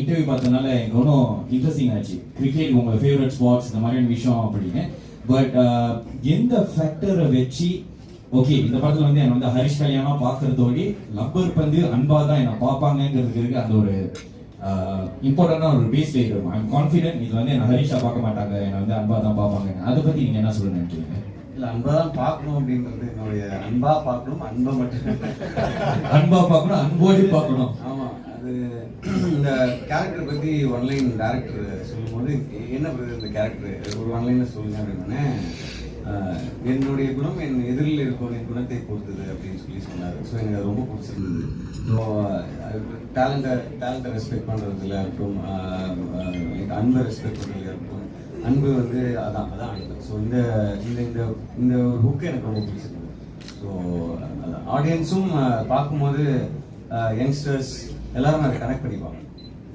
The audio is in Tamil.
இன்டர்வியூ பார்த்ததுனால எனக்கு ஒன்றும் இன்ட்ரெஸ்டிங் ஆச்சு. கிரிக்கெட் உங்களோட ஃபேவரட் ஸ்பாட்ஸ் இந்த மாதிரியான விஷயம் அப்படின்னு. பட் எந்த ஃபேக்டரை வச்சு ஓகே இந்த படத்துல வந்து என்ன வந்து ஹரிஷ் கல்யாணமா பார்க்கறதோடி லப்பர் பந்து அன்பா தான் என்ன பார்ப்பாங்கிறதுக்கு இருக்கு. அந்த ஒரு இம்பார்ட்டன்டான ஒரு பேஸ்ல இருக்கும். ஐ எம் கான்ஃபிடென்ட் இது வந்து என்ன ஹரிஷா பார்க்க மாட்டாங்க, என்ன வந்து அன்பா தான் பார்ப்பாங்க. அதை பத்தி நீங்க என்ன சொல்ல நினைக்கிறீங்க? இல்ல அன்பா தான் பார்க்கணும் அப்படின்றது என்னுடைய அன்பா பார்க்கணும், அன்பை மட்டும் அன்பா பார்க்கணும், அன்போடு பார்க்கணும். ஆமா, அது இந்த கேரக்டர் பத்தி ஒன்லைன் டேரக்டர் சொல்லும்போது என்ன இந்த கேரக்டர் ஒரு ஒன்லைன்ல சொல்லுங்க அப்படின்னா, என்னுடைய குணம் என் எதிரில் இருக்கக்கூடிய குணத்தை பொறுத்தது அப்படின்னு சொல்லி சொன்னார். ஸோ எனக்கு அது ரொம்ப பிடிச்சிருந்தது. ஸோ டேலண்ட்டை ரெஸ்பெக்ட் பண்ணுறதுல இருக்கட்டும், அன்பை ரெஸ்பெக்ட் பண்ணுறதுல இருக்கட்டும், அன்பு வந்து அதான் அன்பு. ஸோ இந்த இந்த இந்த இந்த ஒரு புக்கு எனக்கு ரொம்ப பிடிச்சிருந்தது. ஸோ ஆடியன்ஸும் பார்க்கும்போது யங்ஸ்டர்ஸ் எல்லாரும் அதை கனெக்ட் பண்ணிப்பாங்க.